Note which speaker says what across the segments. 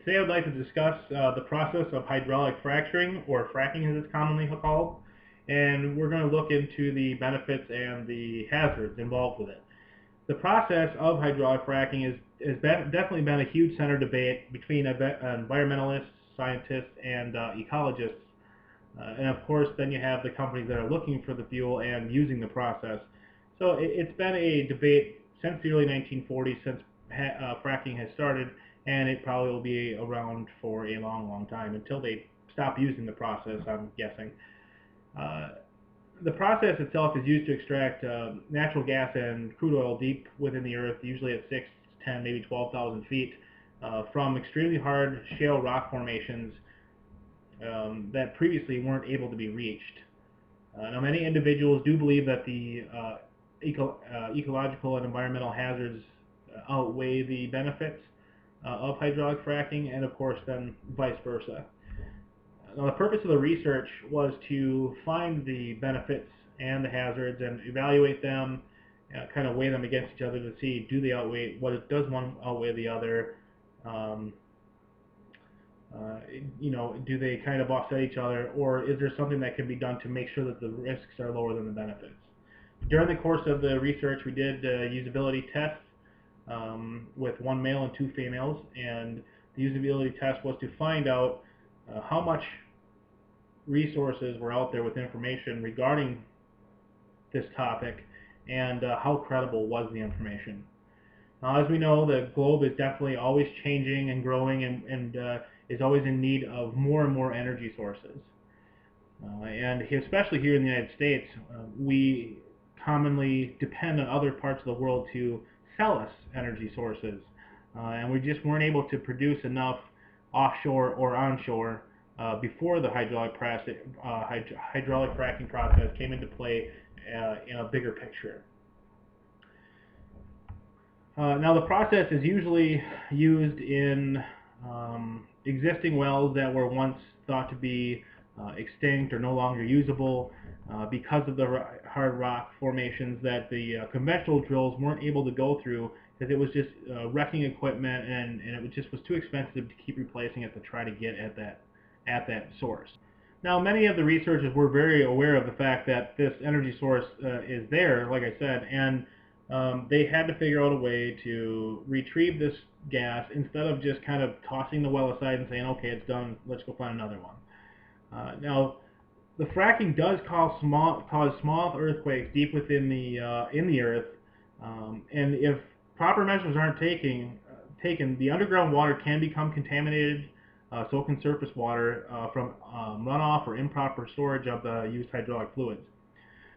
Speaker 1: Today I would like to discuss the process of hydraulic fracturing, or fracking as it's commonly called, and we're going to look into the benefits and the hazards involved with it. The process of hydraulic fracking has definitely been a huge center debate between environmentalists, scientists, and ecologists. And of course, then you have the companies that are looking for the fuel and using the process. So it's been a debate since the early 1940s, since fracking has started, and it probably will be around for a long, long time until they stop using the process, I'm guessing. The process itself is used to extract natural gas and crude oil deep within the earth, usually at 6, 10, maybe 12,000 feet, from extremely hard shale rock formations that previously weren't able to be reached. Now, many individuals do believe that the ecological and environmental hazards outweigh the benefits of hydraulic fracking, and of course then vice versa. Now, the purpose of the research was to find the benefits and the hazards and evaluate them, kind of weigh them against each other to see, do they outweigh, does one outweigh the other, do they kind of offset each other, or is there something that can be done to make sure that the risks are lower than the benefits? During the course of the research, we did usability tests with one male and 2 females, and the usability test was to find out how much resources were out there with information regarding this topic, and how credible was the information. Now, as we know, the globe is definitely always changing and growing, and is always in need of more and more energy sources. And especially here in the United States, we commonly depend on other parts of the world to sell us energy sources, and we just weren't able to produce enough offshore or onshore before the hydraulic fracking process came into play in a bigger picture. Now, the process is usually used in existing wells that were once thought to be extinct or no longer usable because of the hard rock formations that the conventional drills weren't able to go through, because it was just wrecking equipment, and it was too expensive to keep replacing it to try to get at that source. Now, many of the researchers were very aware of the fact that this energy source is there, like I said, and they had to figure out a way to retrieve this gas instead of just kind of tossing the well aside and saying, okay, it's done, let's go find another one. Now, the fracking does cause small earthquakes deep within the earth, and if proper measures aren't taken, the underground water can become contaminated. So can surface water from runoff or improper storage of the used hydraulic fluids.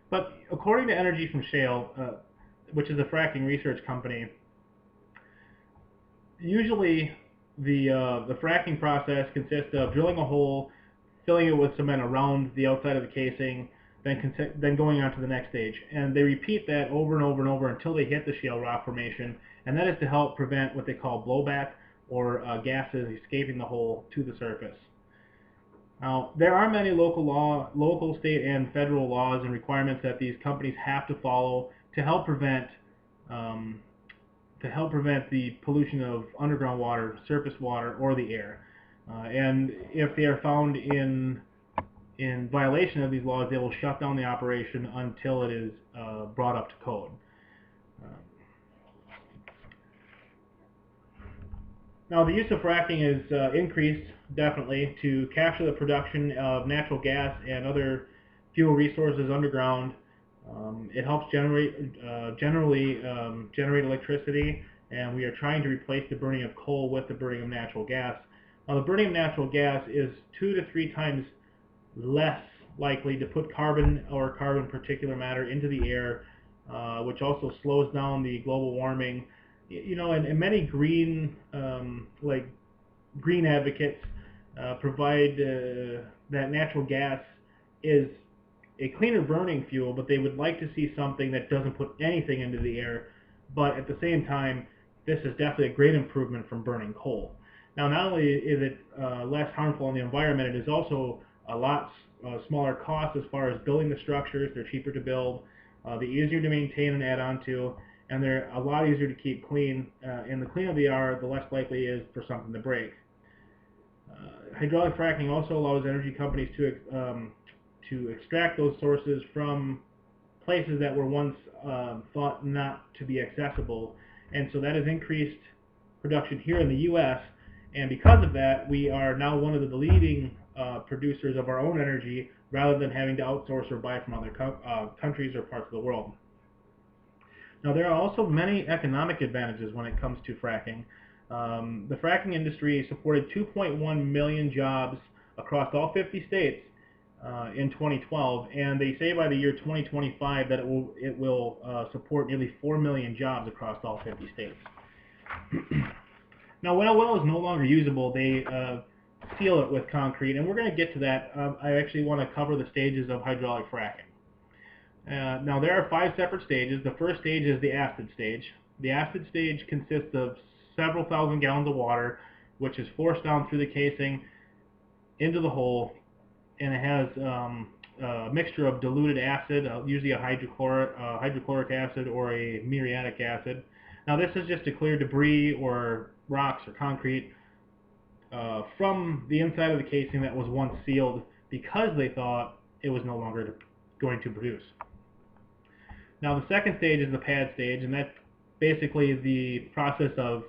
Speaker 1: But according to Energy from Shale, which is a fracking research company, usually the fracking process consists of drilling a hole, filling it with cement around the outside of the casing, then going on to the next stage. And they repeat that over and over and over until they hit the shale rock formation, and that is to help prevent what they call blowback, or gases escaping the hole to the surface. Now, there are many local, state, and federal laws and requirements that these companies have to follow to help prevent the pollution of underground water, surface water, or the air. And if they are found in violation of these laws, they will shut down the operation until it is brought up to code. Now, the use of fracking is increased, definitely, to capture the production of natural gas and other fuel resources underground. It helps generate electricity, and we are trying to replace the burning of coal with the burning of natural gas. Now, the burning of natural gas is 2 to 3 times less likely to put carbon or carbon particulate matter into the air, which also slows down the global warming. And many green advocates provide that natural gas is a cleaner burning fuel, but they would like to see something that doesn't put anything into the air. But at the same time, this is definitely a great improvement from burning coal. Now, not only is it less harmful on the environment, it is also a lot smaller cost as far as building the structures. They're cheaper to build, they're easier to maintain and add on to, and they're a lot easier to keep clean. And the cleaner they are, the less likely it is for something to break. Hydraulic fracking also allows energy companies to extract those sources from places that were once thought not to be accessible, and so that has increased production here in the U.S. And because of that, we are now one of the leading producers of our own energy, rather than having to outsource or buy from other countries or parts of the world. Now, there are also many economic advantages when it comes to fracking. The fracking industry supported 2.1 million jobs across all 50 states in 2012, and they say by the year 2025 that it will support nearly 4 million jobs across all 50 states. Now, when a well is no longer usable, they seal it with concrete, and we're going to get to that. I actually want to cover the stages of hydraulic fracking. Now, there are 5 separate stages. The first stage is the acid stage. The acid stage consists of several thousand gallons of water, which is forced down through the casing into the hole, and it has a mixture of diluted acid, usually a hydrochloric acid or a muriatic acid. Now, this is just to clear debris or rocks or concrete from the inside of the casing that was once sealed, because they thought it was no longer going to produce. Now, the second stage is the pad stage, and that's basically the process of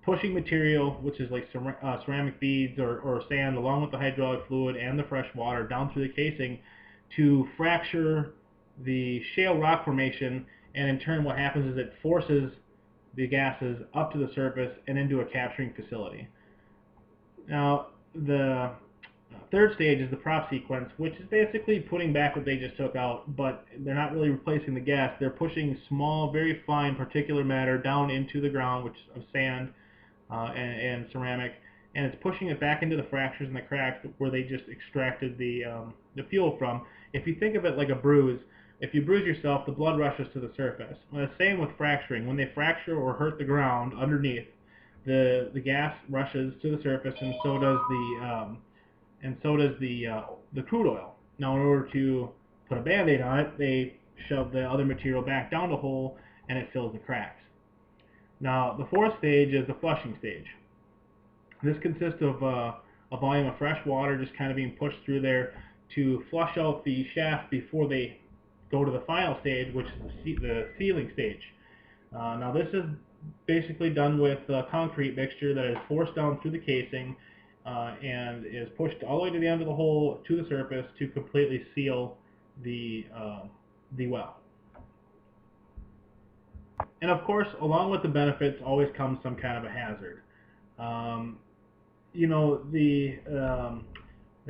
Speaker 1: pushing material, which is like ceramic beads or sand, along with the hydraulic fluid and the fresh water down through the casing to fracture the shale rock formation, and in turn what happens is it forces the gases up to the surface and into a capturing facility. Now, the third stage is the prop sequence, which is basically putting back what they just took out, but they're not really replacing the gas. They're pushing small, very fine particulate matter down into the ground, which is of sand and ceramic, and it's pushing it back into the fractures and the cracks where they just extracted the fuel from. If you think of it like a bruise, if you bruise yourself, the blood rushes to the surface. Well, the same with fracturing. When they fracture or hurt the ground underneath, the gas rushes to the surface, and so does the crude oil. Now, in order to put a Band-Aid on it, they shove the other material back down the hole, and it fills the cracks. Now, the fourth stage is the flushing stage. This consists of a volume of fresh water just kind of being pushed through there to flush out the shaft before they go to the final stage, which is the sealing stage. Now, this is basically done with a concrete mixture that is forced down through the casing and is pushed all the way to the end of the hole to the surface to completely seal the well. And of course, along with the benefits always comes some kind of a hazard. You know, the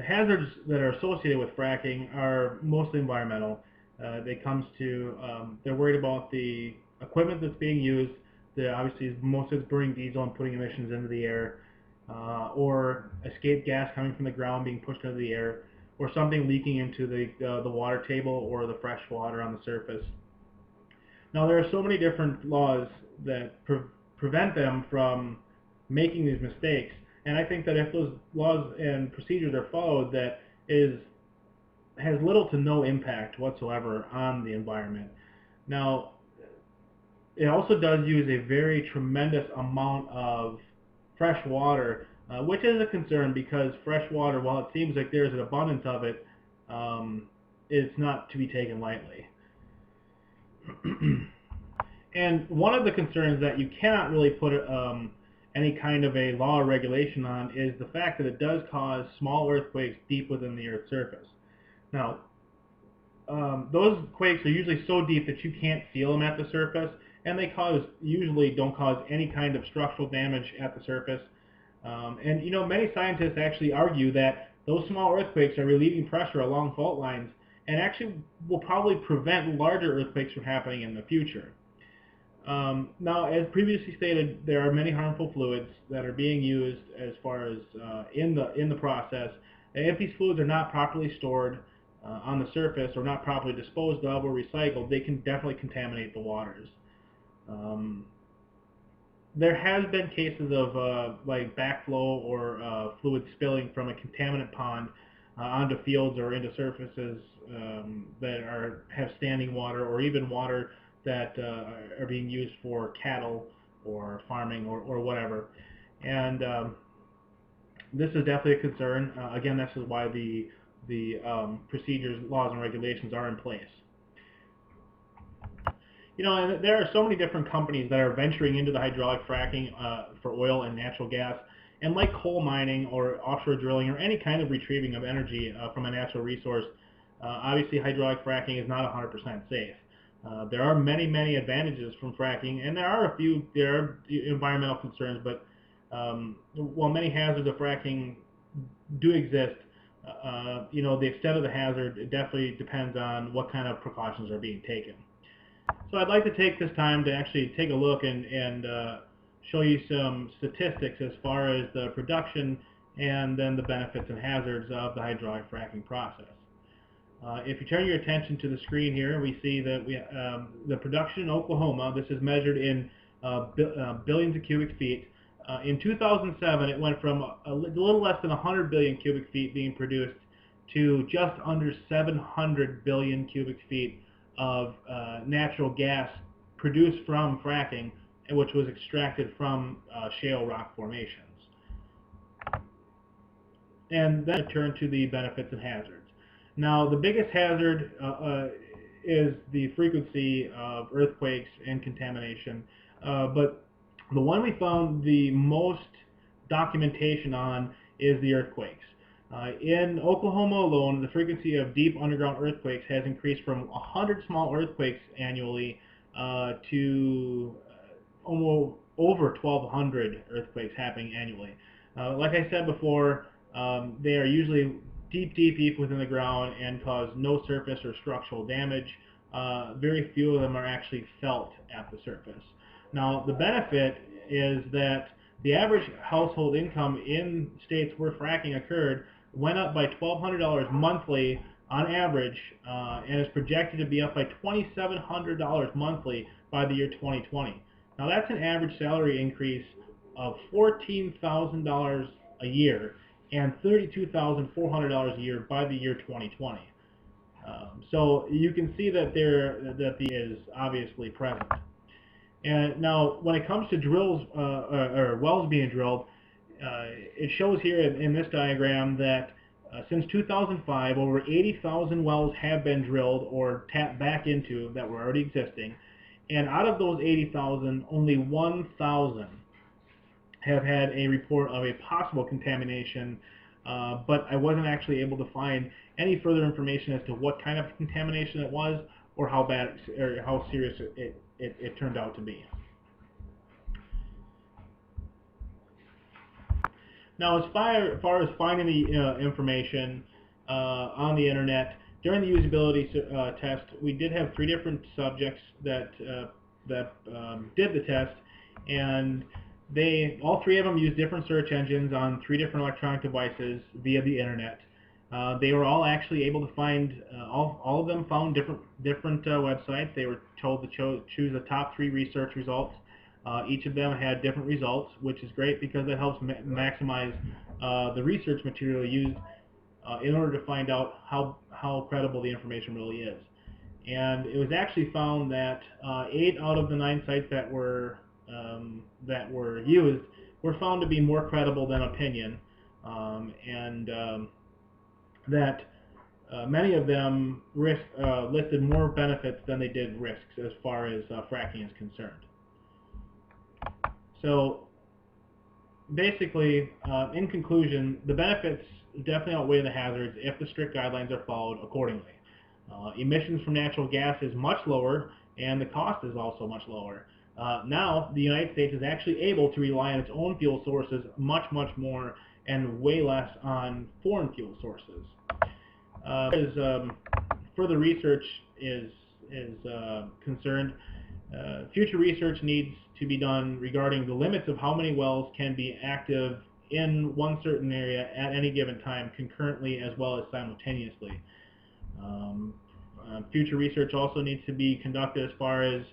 Speaker 1: hazards that are associated with fracking are mostly environmental. They're worried about the equipment that's being used. Obviously, most of it's burning diesel and putting emissions into the air, or escape gas coming from the ground being pushed into the air, or something leaking into the water table or the fresh water on the surface. Now, there are so many different laws that prevent them from making these mistakes, and I think that if those laws and procedures are followed, that has little to no impact whatsoever on the environment. Now, it also does use a very tremendous amount of fresh water, which is a concern because fresh water, while it seems like there's an abundance of it, it's not to be taken lightly. And one of the concerns that you cannot really put any kind of a law or regulation on is the fact that it does cause small earthquakes deep within the Earth's surface. Now, those quakes are usually so deep that you can't feel them at the surface, and they usually don't cause any kind of structural damage at the surface. And you know, many scientists actually argue that those small earthquakes are relieving pressure along fault lines and actually will probably prevent larger earthquakes from happening in the future. Now, as previously stated, there are many harmful fluids that are being used as far as in the process. And if these fluids are not properly stored on the surface or not properly disposed of or recycled, they can definitely contaminate the waters. There has been cases of like backflow or fluid spilling from a contaminant pond onto fields or into surfaces that have standing water, or even water that are being used for cattle or farming or whatever. And this is definitely a concern. Again, this is why the procedures, laws, and regulations are in place. You know, and there are so many different companies that are venturing into the hydraulic fracking for oil and natural gas. And like coal mining or offshore drilling or any kind of retrieving of energy from a natural resource, obviously hydraulic fracking is not 100% safe. There are many, many advantages from fracking, and there are environmental concerns, but while many hazards of fracking do exist, you know, the extent of the hazard, it definitely depends on what kind of precautions are being taken. So I'd like to take this time to actually take a look and show you some statistics as far as the production and then the benefits and hazards of the hydraulic fracking process. If you turn your attention to the screen here, we see that the production in Oklahoma, this is measured in billions of cubic feet. In 2007, it went from a little less than 100 billion cubic feet being produced to just under 700 billion cubic feet of natural gas produced from fracking, which was extracted from shale rock formations. And then turn to the benefits and hazards. Now, the biggest hazard is the frequency of earthquakes and contamination, but the one we found the most documentation on is the earthquakes. In Oklahoma alone, the frequency of deep underground earthquakes has increased from 100 small earthquakes annually to almost over 1,200 earthquakes happening annually. Like I said before, they are usually deep within the ground and cause no surface or structural damage. Very few of them are actually felt at the surface. Now, the benefit is that the average household income in states where fracking occurred went up by $1,200 monthly on average, and is projected to be up by $2,700 monthly by the year 2020. Now, that's an average salary increase of $14,000 a year and $32,400 a year by the year 2020. So you can see that the is obviously present. And now, when it comes to drills or wells being drilled, it shows here in this diagram that since 2005, over 80,000 wells have been drilled or tapped back into that were already existing. And out of those 80,000, only 1,000 have had a report of a possible contamination, but I wasn't actually able to find any further information as to what kind of contamination it was or how bad or how serious it turned out to be. Now, as far as finding the information on the internet, during the usability test, we did have 3 different subjects that did the test, and all 3 of them used different search engines on 3 different electronic devices via the internet. They were all actually able to find, all of them found different websites. They were told to choose the top 3 research results. Each of them had different results, which is great because it helps maximize the research material used in order to find out how credible the information really is. And it was actually found that 8 out of the 9 sites that were used were found to be more credible than opinion, and that many of them listed more benefits than they did risks as far as fracking is concerned. So basically, in conclusion, the benefits definitely outweigh the hazards if the strict guidelines are followed accordingly. Emissions from natural gas is much lower, and the cost is also much lower. Now, the United States is actually able to rely on its own fuel sources much more and way less on foreign fuel sources. As further research is concerned, future research needs to be done regarding the limits of how many wells can be active in one certain area at any given time concurrently as well as simultaneously. Future research also needs to be conducted as far as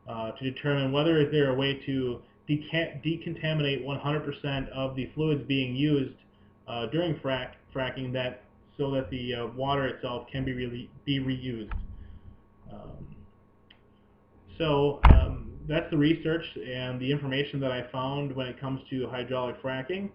Speaker 1: to determine whether is there a way to decontaminate 100% of the fluids being used during fracking so that the water itself can be reused. So that's the research and the information that I found when it comes to hydraulic fracking.